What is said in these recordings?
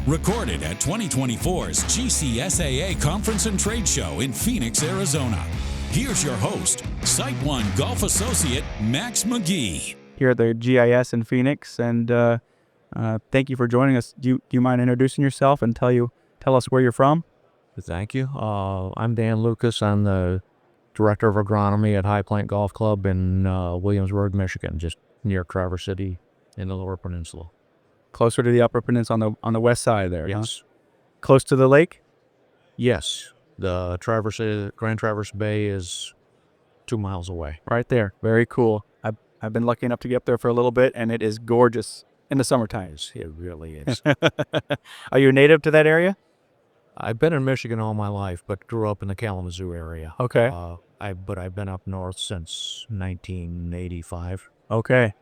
Recorded at 2024's GCSAA Conference and Trade Show in Phoenix, Arizona. Here's your host, SiteOne Golf Associate Max McGee. Here at the GIS in Phoenix, and thank you for joining us. Do you mind introducing yourself and tell us where you're from? Thank you. I'm Dan Lucas. I'm the Director of Agronomy at High Plant Golf Club in Williamsburg, Michigan, just near Traverse City in the Lower Peninsula. Closer to the Upper Peninsula on the west side there, Yes. huh? Close to the lake? Yes. The Grand Traverse Bay is 2 miles away. Right there. Very cool. I've been lucky enough to get up there for a little bit, and it is gorgeous in the summertime. It really is. Are you a native to that area? I've been in Michigan all my life, but grew up in the Kalamazoo area. Okay. But I've been up north since 1985. Okay.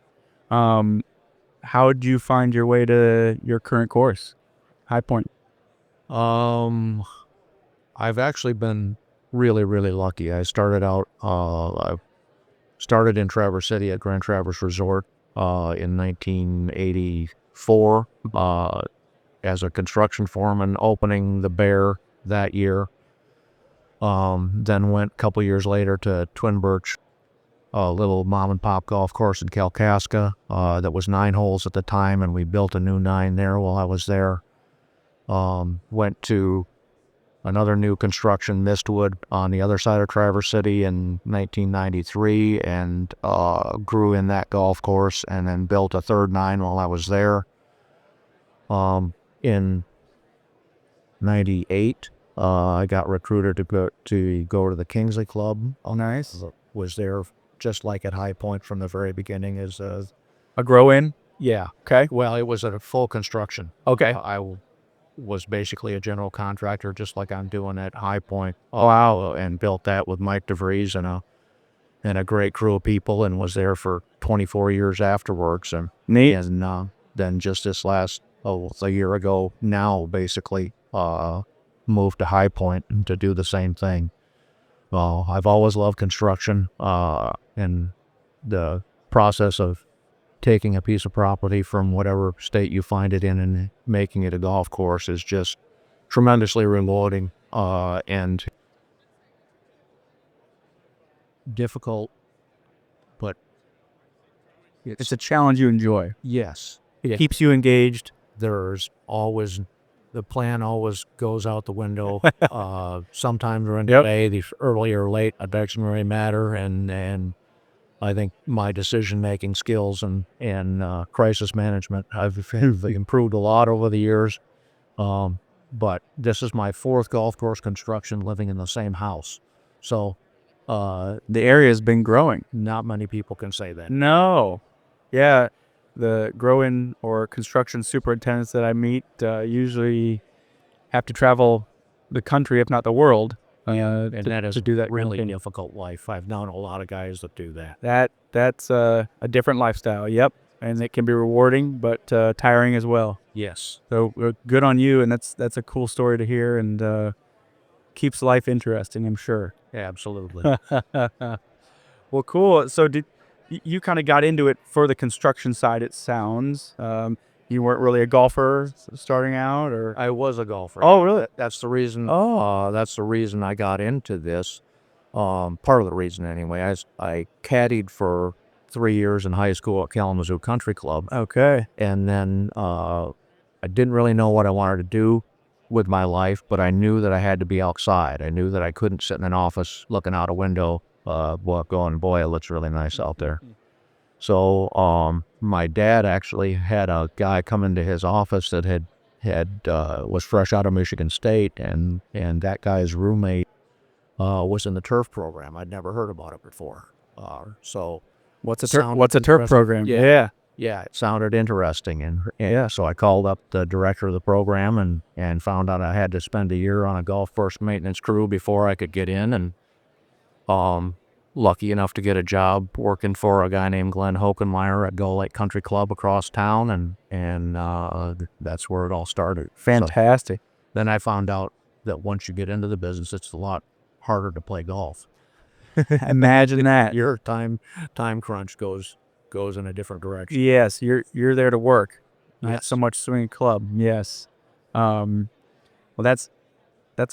How did you find your way to your current course, High Point? I've actually been really, really lucky. I started out, I started in Traverse City at Grand Traverse Resort in 1984 as a construction foreman, opening the Bear that year. Then went a couple years later to Twin Birch, a little mom and pop golf course in Kalkaska that was 9 holes at the time, and we built a new 9 there while I was there. Went to another new construction, Mistwood, on the other side of Traverse City in 1993, and grew in that golf course, and then built a third 9 while I was there. In 98, I got recruited to go to the Kingsley Club. Oh, nice. Was there just like at High Point from the very beginning as A grow-in? yeah. Okay. Well, it was a full construction. Okay. I was basically a general contractor, just like I'm doing at High Point. Wow. And built that with Mike DeVries and a great crew of people, and was there for 24 years afterwards. And Neat. And then just this last a year ago now, basically moved to High Point to do the same thing. I've always loved construction, and the process of taking a piece of property from whatever state you find it in and making it a golf course is just tremendously rewarding and difficult, but It's a challenge you enjoy. yes. It keeps you engaged. There's always, the plan always goes out the window. Sometime during the day, the early or late, it doesn't really matter. And I think my decision-making skills and crisis management, I've improved a lot over the years. But this is my 4th golf course construction living in the same house. So The area has been growing. not many people can say that. No. Yeah. The grow-in or construction superintendents that I meet usually have to travel the country, if not the world, And that is to do that really kind of thing. difficult life. I've known a lot of guys that do that. That's a different lifestyle. Yep. And it can be rewarding, but tiring as well. Yes. So good on you, and that's a cool story to hear, and keeps life interesting, I'm sure. Absolutely. Well, cool. So you kind of got into it for the construction side, it sounds. You weren't really a golfer starting out, or? I was a golfer. Oh, really? That's the reason. Oh. That's the reason I got into this. Part of the reason, anyway. I caddied for 3 years in high school at Kalamazoo Country Club, Okay. and then I didn't really know what I wanted to do with my life, but I knew that I had to be outside. I knew that I couldn't sit in an office looking out a window, going, boy, it looks really nice out there. So my dad actually had a guy come into his office that was fresh out of Michigan State, and that guy's roommate was in the turf program. I'd never heard about it before. So What's a sounded turf interesting. program? Yeah. Yeah, it sounded interesting, and so I called up the director of the program and found out I had to spend a year on a golf course maintenance crew before I could get in, and lucky enough to get a job working for a guy named Glenn Hokenmeyer at Gull Lake Country Club across town, and that's where it all started. Fantastic. So then I found out that once you get into the business, it's a lot harder to play golf. Imagine that. Your time crunch goes in a different direction. Yes, you're there to work, not Yes. so much swing club. Yes. Well, that's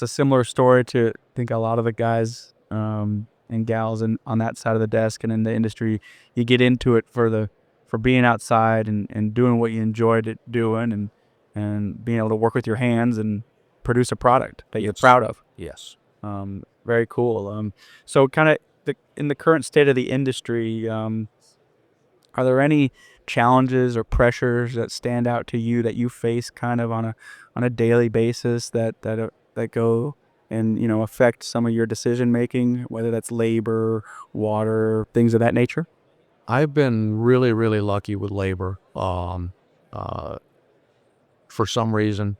a similar story to, I think, a lot of the guys and gals on that side of the desk and in the industry. You get into it for being outside and doing what you enjoyed doing, and being able to work with your hands and produce a product that you're proud of. Yes. Very cool. So kind of in the current state of the industry, are there any challenges or pressures that stand out to you that you face kind of on a daily basis that go and affect some of your decision making, whether that's labor, water, things of that nature? I've been really, really lucky with labor. For some reason,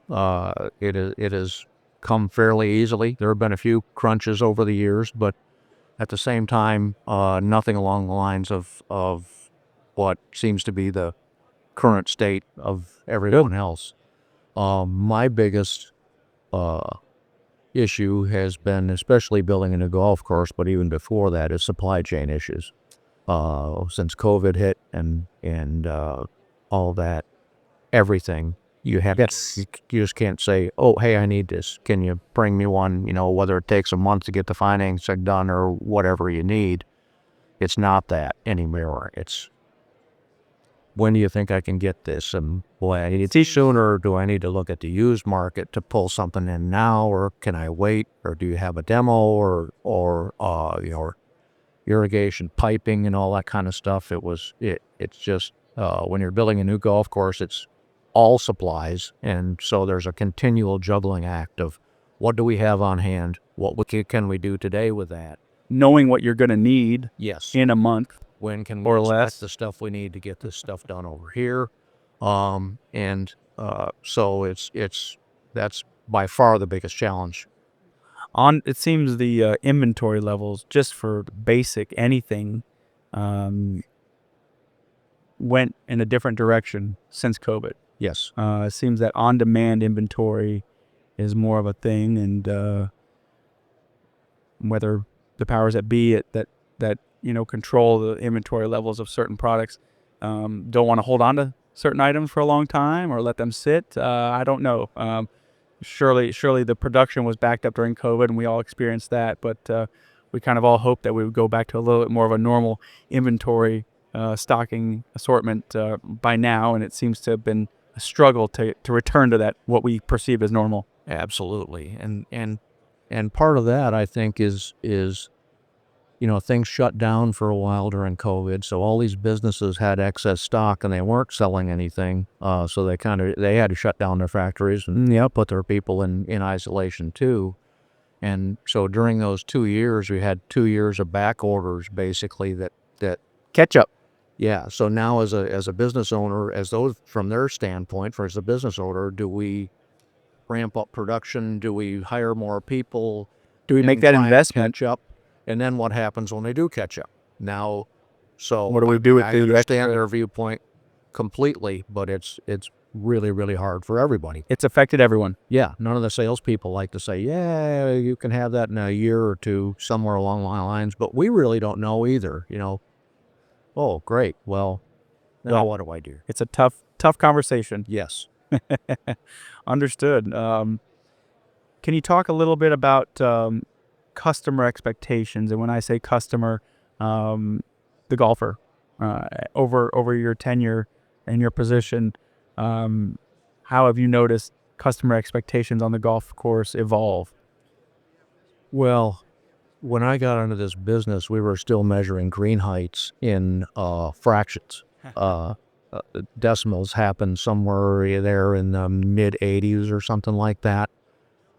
it has come fairly easily. There have been a few crunches over the years, but at the same time, nothing along the lines of what seems to be the current state of everyone else. My biggest issue has been, especially building a new golf course, but even before that, is supply chain issues. Since COVID hit and all that, everything you have, you just can't say, oh, hey, I need this. Can you bring me one? Whether it takes a month to get the financing done or whatever you need. It's not that anymore. It's, when do you think I can get this? And boy, I need it sooner. Do I need to look at the used market to pull something in now, or can I wait? Or do you have a demo or irrigation piping and all that kind of stuff? It's just when you're building a new golf course, it's all supplies, and so there's a continual juggling act of what do we have on hand, what can we do today with that, Knowing what you're going to need in a month. When can or we less expect the stuff we need to get this stuff done over here, so that's by far the biggest challenge. It seems the inventory levels just for basic anything went in a different direction since COVID. Yes. It seems that on-demand inventory is more of a thing, and whether the powers that be that control the inventory levels of certain products don't want to hold on to certain items for a long time or let them sit. I don't know. Surely the production was backed up during COVID, and we all experienced that. But we kind of all hoped that we would go back to a little bit more of a normal inventory stocking assortment by now, and it seems to have been a struggle to return to that, what we perceive as normal. Absolutely. And part of that, I think, is things shut down for a while during COVID, so all these businesses had excess stock and they weren't selling anything, so they had to shut down their factories and put their people in isolation too. And so during those 2 years, we had 2 years of back orders, basically, that Catch up. Yeah. So now as a business owner, from their standpoint, as a business owner, do we ramp up production? Do we hire more people? Do we make that investment? Catch up? And then what happens when they do catch up? Now, so what do we do with I the understand their viewpoint completely, but it's really, really hard for everybody. It's affected everyone. Yeah. None of the salespeople like to say, yeah, you can have that in a year or two, somewhere along the lines, but we really don't know either, Oh, great. Well, now what do I do? It's a tough conversation. Yes. Understood. Can you talk a little bit about customer expectations? And when I say customer, the golfer, over your tenure and your position, how have you noticed customer expectations on the golf course evolve? Well, when I got into this business, we were still measuring green heights in fractions. Decimals happened somewhere there in the mid 80s or something like that.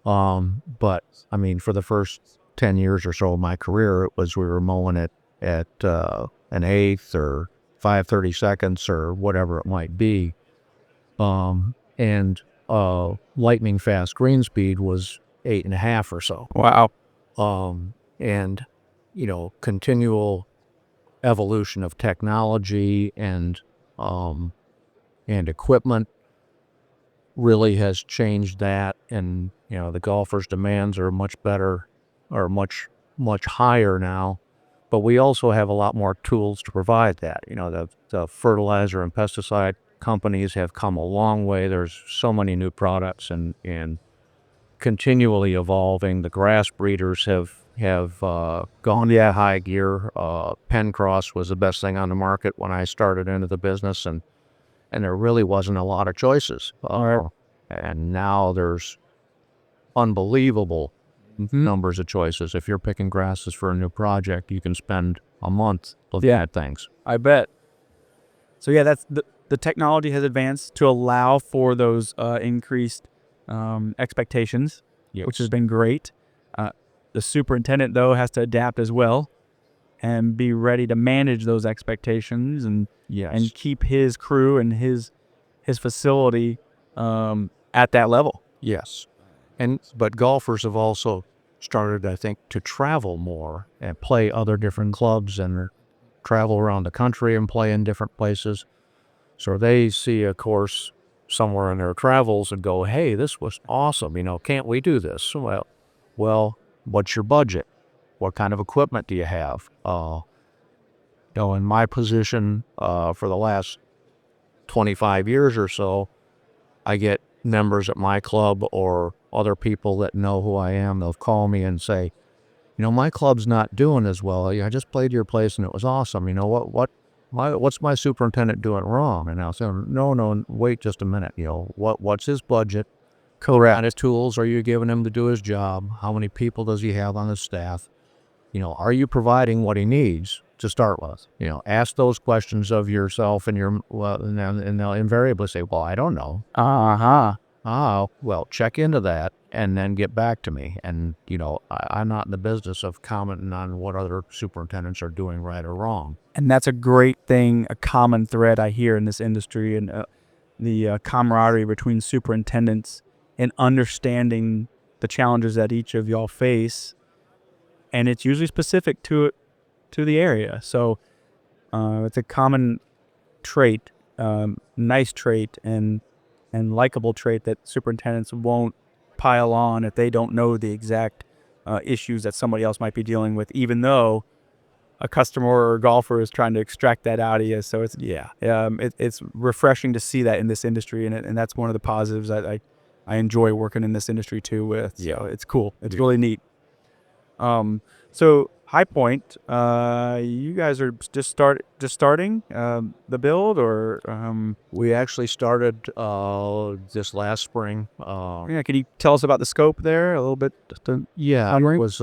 But I mean, for the first 10 years or so of my career, we were mowing it at an eighth or 5/32 or whatever it might be. And lightning fast green speed was 8.5 or so. Wow. And continual evolution of technology and equipment really has changed that. And the golfers' demands are much better, or much higher now. But we also have a lot more tools to provide that. The fertilizer and pesticide companies have come a long way. There's so many new products and continually evolving. The grass breeders have gone to high gear. Pencross was the best thing on the market when I started into the business, and there really wasn't a lot of choices. And now there's unbelievable numbers of choices. If you're picking grasses for a new project, you can spend a month looking at things. I bet. So yeah, that's the technology has advanced to allow for those increased expectations, which has been great. The superintendent, though, has to adapt as well and be ready to manage those expectations and keep his crew and his facility at that level. Yes. But golfers have also started, I think, to travel more and play other different clubs and travel around the country and play in different places. So they see a course somewhere in their travels and go, hey, this was awesome. Can't we do this? Well, what's your budget? What kind of equipment do you have? In my position for the last 25 years or so, I get members at my club or other people that know who I am. They'll call me and say, my club's not doing as well. I just played your place and it was awesome. What's my superintendent doing wrong? And I'll say, no, wait just a minute. What's his budget? What kind of tools are you giving him to do his job? How many people does he have on his staff? Are you providing what he needs to start with? Ask those questions of yourself and and they'll invariably say, well, I don't know. Well, check into that and then get back to me. And, I'm not in the business of commenting on what other superintendents are doing right or wrong. And that's a great thing, a common thread I hear in this industry, and the camaraderie between superintendents and understanding the challenges that each of y'all face. And it's usually specific to the area. So it's a common trait, nice trait, and likable trait that superintendents won't pile on if they don't know the exact issues that somebody else might be dealing with, even though a customer or a golfer is trying to extract that out of you. So it's refreshing to see that in this industry, and that's one of the positives I enjoy working in this industry too with. So it's cool. It's really neat. So High Point, you guys are just starting the build, or we actually started this last spring. Can you tell us about the scope there a little bit? It was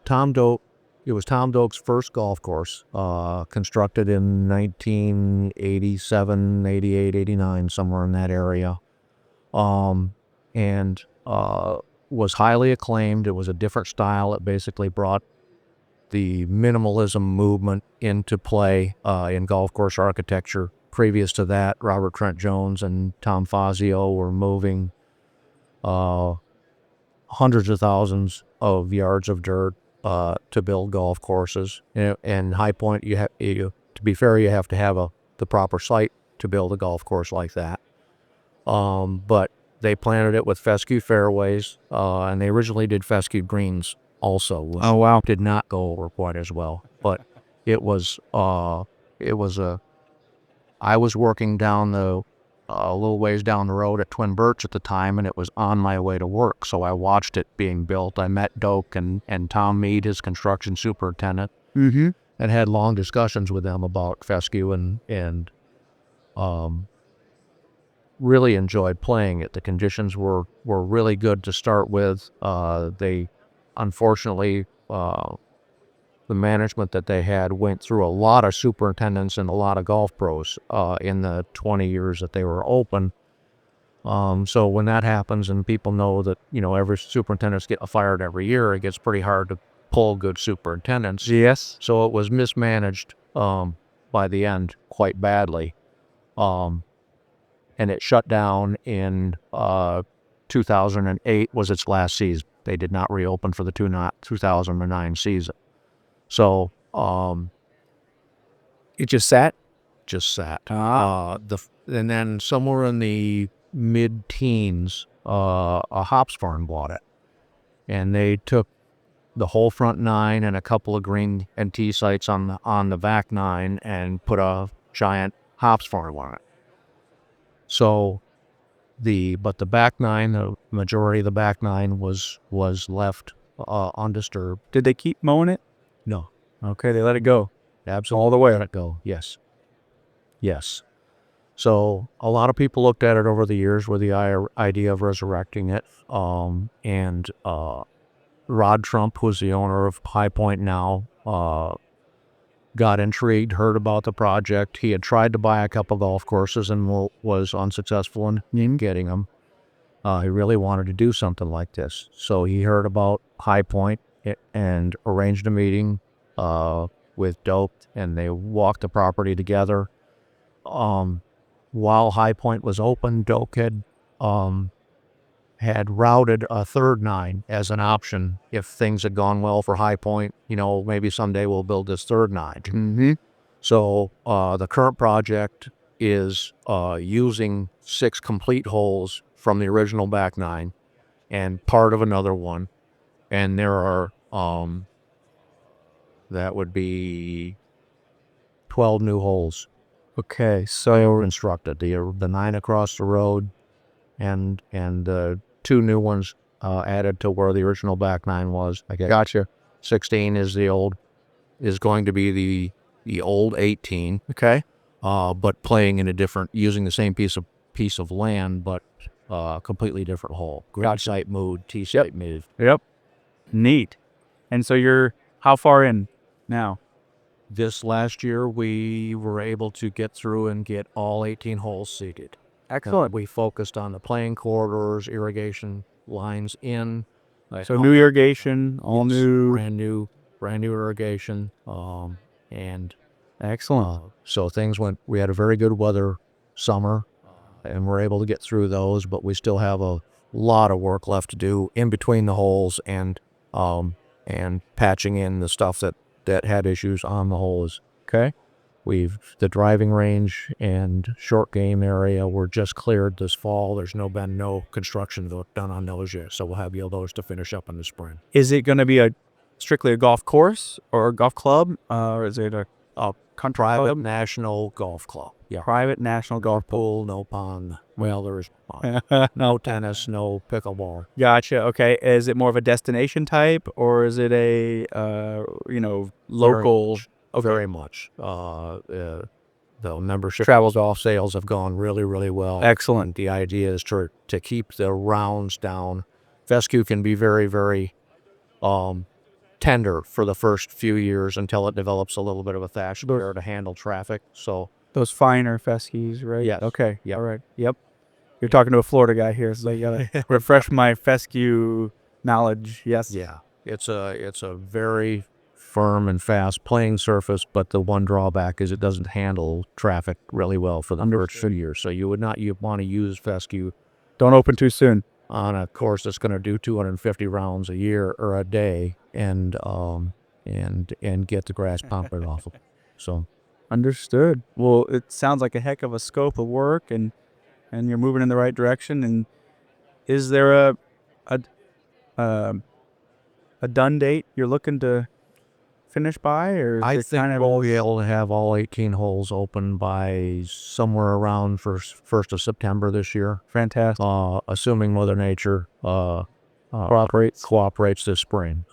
Tom Doak. It was Tom Doak's first golf course, constructed in 1987, 88, 89, somewhere in that area, and was highly acclaimed. It was a different style. It basically brought the minimalism movement into play in golf course architecture. Previous to that, Robert Trent Jones and Tom Fazio were moving hundreds of thousands of yards of dirt to build golf courses. And High Point, to be fair, you have to have the proper site to build a golf course like that. But they planted it with fescue fairways, and they originally did fescue greens also. Oh, wow. Did not go over quite as well, but I was working down a little ways down the road at Twin Birch at the time, and it was on my way to work, so I watched it being built. I met Doak and Tom Mead, his construction superintendent, and had long discussions with them about fescue and really enjoyed playing it. The conditions were really good to start with. They, unfortunately, the management that they had went through a lot of superintendents and a lot of golf pros in the 20 years that they were open. So when that happens and people know that, every superintendent's getting fired every year, it gets pretty hard to pull good superintendents. Yes. So it was mismanaged by the end quite badly. And it shut down in 2008 was its last season. They did not reopen for the 2009 season. So it just sat? Just sat. And then somewhere in the mid-teens, a hops farm bought it. And they took the whole front nine and a couple of green and tee sites on the back nine and put a giant hops farm on it. So the back nine, the majority of the back nine was left undisturbed. Did they keep mowing it? No, Okay, they let it go. absolutely All the way. let it go. Yes. So a lot of people looked at it over the years with the idea of resurrecting it. And Rod Trump, who's the owner of High Point now, got intrigued, heard about the project. He had tried to buy a couple golf courses and was unsuccessful in getting them. He really wanted to do something like this. So he heard about High Point and arranged a meeting with Dope, and they walked the property together. While High Point was open, Doak had routed a third nine as an option if things had gone well for High Point. Maybe someday we'll build this third nine. Mm-hmm. So the current project is using 6 complete holes from the original back nine and part of another one. And there are, that would be 12 new holes. Okay, so Constructed. The 9 across the road and 2 new ones added to where the original back nine was. gotcha. 16 is going to be the old 18. Okay. But playing in using the same piece of land, but completely different hole. Grid site moved, T site moved. Yep. Neat. And so you're how far in now? This last year, we were able to get through and get all 18 holes seeded. Excellent. We focused on the playing corridors, irrigation lines in. So new irrigation, all new. brand new irrigation, and Excellent. so we had a very good weather summer, and we're able to get through those, but we still have a lot of work left to do in between the holes and patching in the stuff that had issues on the holes. Okay. The driving range and short game area were just cleared this fall. There's been no construction done on those yet, so we'll have those to finish up in the spring. Is it going to be strictly a golf course or a golf club, or is it a country Private club? national golf club. Yeah. Private national golf Pool, no pond. Well, there's no tennis, no pickleball. Gotcha. Okay. Is it more of a destination type, or is it a local? Very much. The membership travel golf sales have gone really, really well. Excellent. The idea is to keep the rounds down. Fescue can be very, very tender for the first few years until it develops a little bit of a thatch layer to handle traffic. So those finer fescues, right? Yes. Okay. Yep. All right. Yep. You're talking to a Florida guy here, so you gotta refresh my fescue knowledge. Yes. yeah, it's a very firm and fast playing surface, but the one drawback is it doesn't handle traffic really well for the first few years. So you want to use fescue. Don't open too soon. On a course that's going to do 250 rounds a year or a day, and get the grass pumping off of it. So Understood. Well, it sounds like a heck of a scope of work, and you're moving in the right direction. And is there a done date you're looking to finish by, or is I it think kind of we'll be able to have all 18 holes open by somewhere around 1st of September this year. fantastic? Assuming Mother Nature cooperates this spring.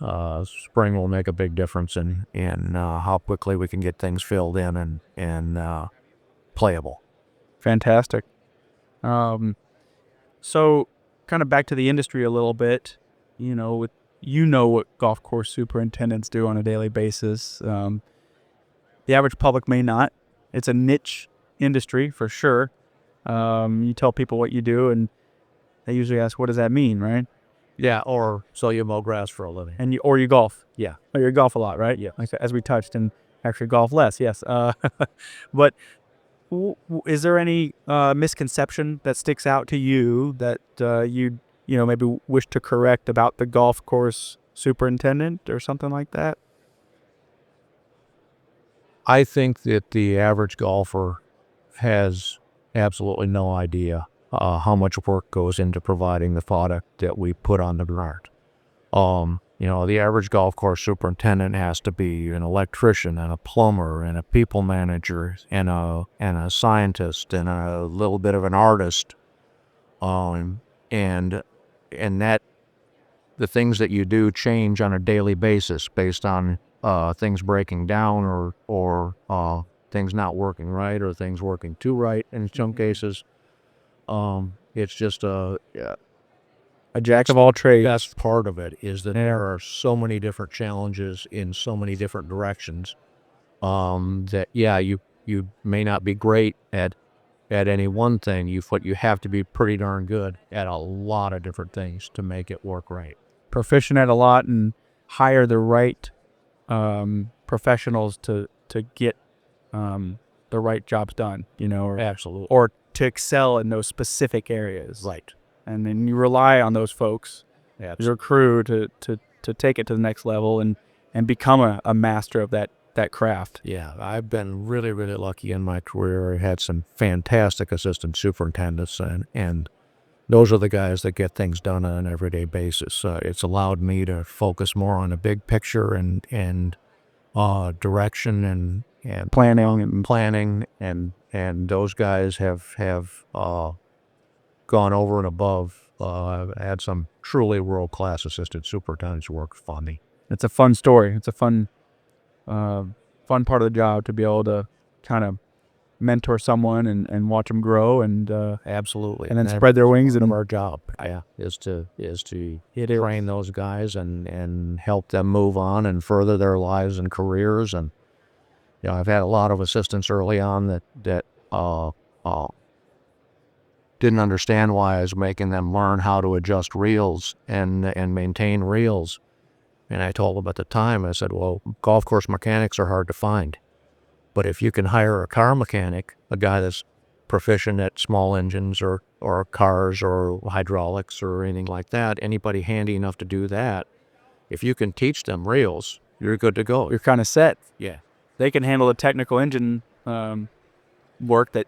Spring will make a big difference in how quickly we can get things filled in and playable. Fantastic. So kind of back to the industry a little bit, what golf course superintendents do on a daily basis. The average public may not. It's a niche industry for sure. You tell people what you do, and they usually ask, what does that mean, right? Yeah, or so you mow grass for a living. And you golf. Yeah. Oh, you golf a lot, right? Yeah. Like, as we touched, and actually golf less, yes. But is there any misconception that sticks out to you that you maybe wish to correct about the golf course superintendent or something like that? I think that the average golfer has absolutely no idea how much work goes into providing the product that we put on the ground. The average golf course superintendent has to be an electrician and a plumber and a people manager and a scientist and a little bit of an artist. And that the things that you do change on a daily basis based on things breaking down or things not working right or things working too right in some cases. It's just a jack of all trades. Best part of it is that there are so many different challenges in so many different directions. That you may not be great at any one thing. You have to be pretty darn good at a lot of different things to make it work right. Proficient at a lot and hire the right professionals to get the right jobs done. Absolutely. Or to excel in those specific areas. Right. And then you rely on those folks, your crew, to take it to the next level and become a master of that craft. Yeah, I've been really, really lucky in my career. I had some fantastic assistant superintendents, and those are the guys that get things done on an everyday basis. It's allowed me to focus more on the big picture and direction and planning, and those guys have gone over and above. I've had some truly world-class assistant superintendents work for me. It's a fun story. It's a fun part of the job to be able to kind of mentor someone and watch them grow and absolutely, and then spread their wings. And our job, is to train those guys and help them move on and further their lives and careers. And I've had a lot of assistants early on that didn't understand why I was making them learn how to adjust reels and maintain reels. And I told them at the time, I said, well, golf course mechanics are hard to find. But if you can hire a car mechanic, a guy that's proficient at small engines or cars or hydraulics or anything like that, anybody handy enough to do that, if you can teach them reels, you're good to go. You're kind of set. Yeah. They can handle the technical engine work that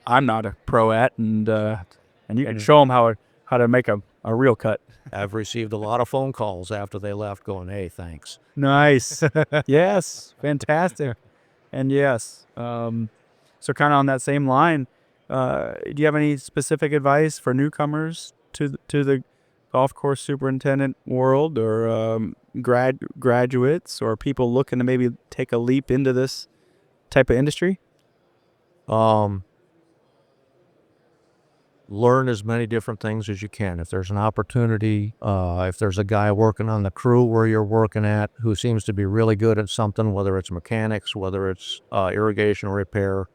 I'm not a pro at, and you can show them how to make a reel cut. I've received a lot of phone calls after they left going, hey, thanks. Nice. Yes, fantastic. And yes, so kind of on that same line, do you have any specific advice for newcomers to the golf course superintendent world, or graduates, or people looking to maybe take a leap into this type of industry? Learn as many different things as you can. If there's an opportunity, if there's a guy working on the crew where you're working at who seems to be really good at something, whether it's mechanics, whether it's irrigation repair,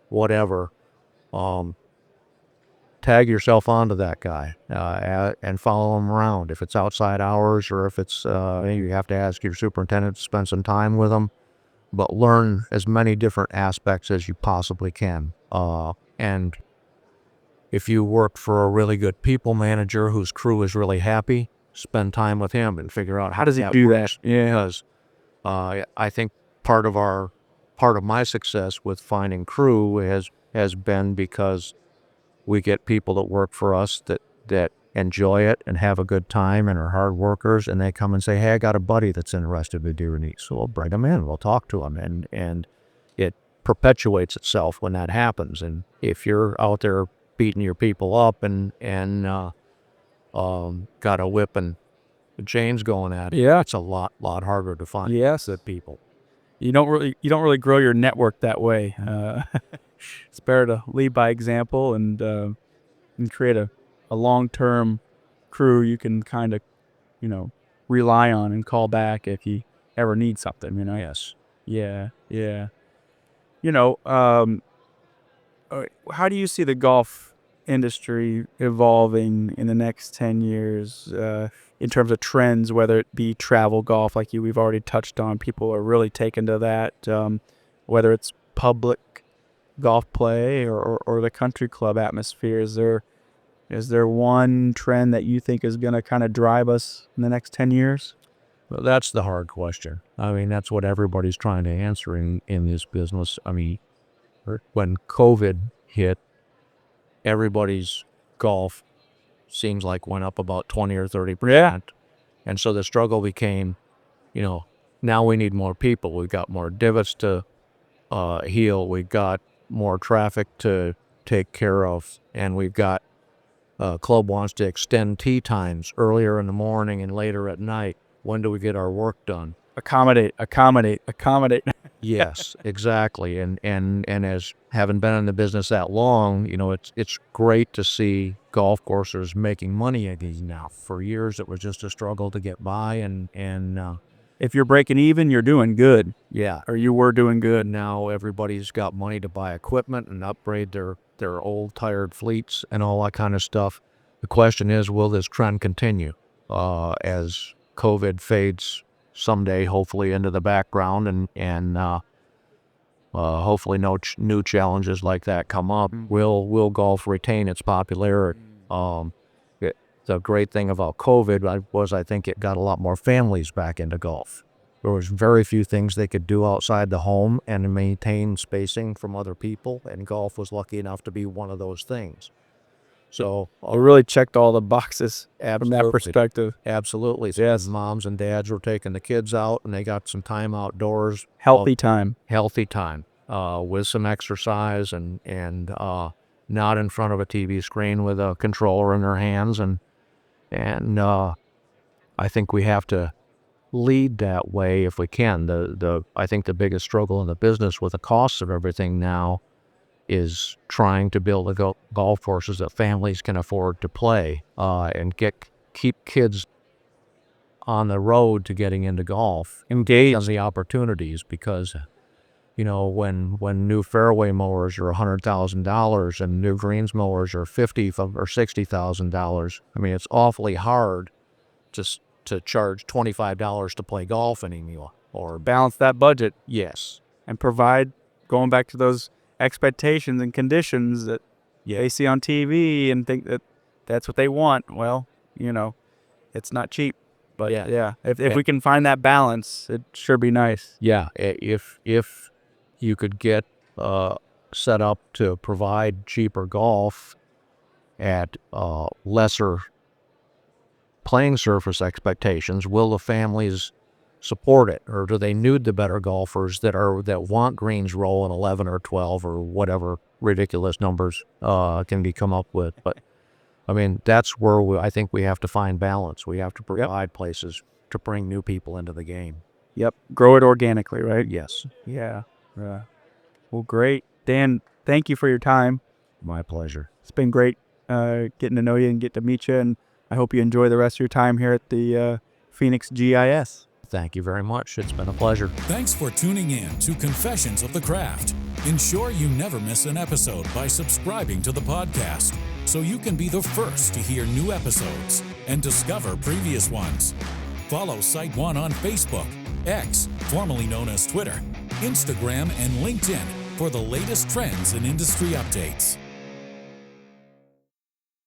whatever, tag yourself onto that guy and follow him around. If it's outside hours or if it's you have to ask your superintendent to spend some time with him, but learn as many different aspects as you possibly can. And if you work for a really good people manager whose crew is really happy, spend time with him and figure out how does he do that? Yeah. Because I think part of my success with finding crew has been because we get people that work for us that enjoy it and have a good time and are hard workers, and they come and say, hey, I got a buddy that's interested in doing these, so we'll bring them in, we'll talk to them, and it perpetuates itself when that happens. And if you're out there beating your people up and got a whip and chains going at it, it's a lot harder to find good people. You don't really grow your network that way. It's better to lead by example and create a long-term crew you can kind of rely on and call back if you ever need something. Yes. Yeah. How do you see the golf industry evolving in the next 10 years in terms of trends, whether it be travel golf, like we've already touched on? People are really taken to that, whether it's public golf play or the country club atmosphere. Is there one trend that you think is going to kind of drive us in the next 10 years? Well, that's the hard question. I mean, that's what everybody's trying to answer in this business. I mean, when COVID hit, everybody's golf seems like went up about 20 or 30%. And so the struggle became, now we need more people. We've got more divots to heal. We've got more traffic to take care of. And we've got club wants to extend tee times earlier in the morning and later at night. When do we get our work done? Accommodate. Yes, exactly. And as having been in the business that long, it's great to see golf courses making money again now. For years, it was just a struggle to get by, and If you're breaking even, you're doing good. yeah, Or you were doing good. now everybody's got money to buy equipment and upgrade their old tired fleets and all that kind of stuff. The question is, will this trend continue as COVID fades someday, hopefully into the background, and hopefully no new challenges like that come up? Will golf retain its popularity? The great thing about COVID was I think it got a lot more families back into golf. There was very few things they could do outside the home and maintain spacing from other people, and golf was lucky enough to be one of those things. So We really checked all the boxes from that Absolutely. perspective. absolutely, so Yes. moms and dads were taking the kids out, and they got some time outdoors, Healthy time. healthy time, with some exercise and not in front of a TV screen with a controller in their hands, and I think we have to lead that way if we can. I think the biggest struggle in the business with the costs of everything now is trying to build golf courses that families can afford to play, and keep kids on the road to getting into golf, Engaged. and the opportunities, because when new fairway mowers are $100,000 and new greens mowers are $50,000 or $60,000, I mean, it's awfully hard to charge $25 to play golf anymore. Or Balance that budget yes, and provide, going back to those expectations and conditions that they see on TV and think that that's what they want. Well, it's not cheap. But Yeah. if we can find that balance, it sure be nice. yeah. If you could get set up to provide cheaper golf at lesser playing surface expectations, will the families support it, or do they need the better golfers that want greens rolling 11 or 12 or whatever ridiculous numbers can be come up with? But I mean, that's where I think we have to find balance. We have to provide places to bring new people into the game. Yep. Grow it organically, right? Yes, Yeah. Well, great. Dan, thank you for your time. my pleasure. It's been great getting to know you and get to meet you, and I hope you enjoy the rest of your time here at the Phoenix GIS. Thank you very much. It's been a pleasure. Thanks for tuning in to Confessions of the Craft. Ensure you never miss an episode by subscribing to the podcast so you can be the first to hear new episodes and discover previous ones. Follow SiteOne on Facebook, X, formerly known as Twitter, Instagram, and LinkedIn for the latest trends and industry updates.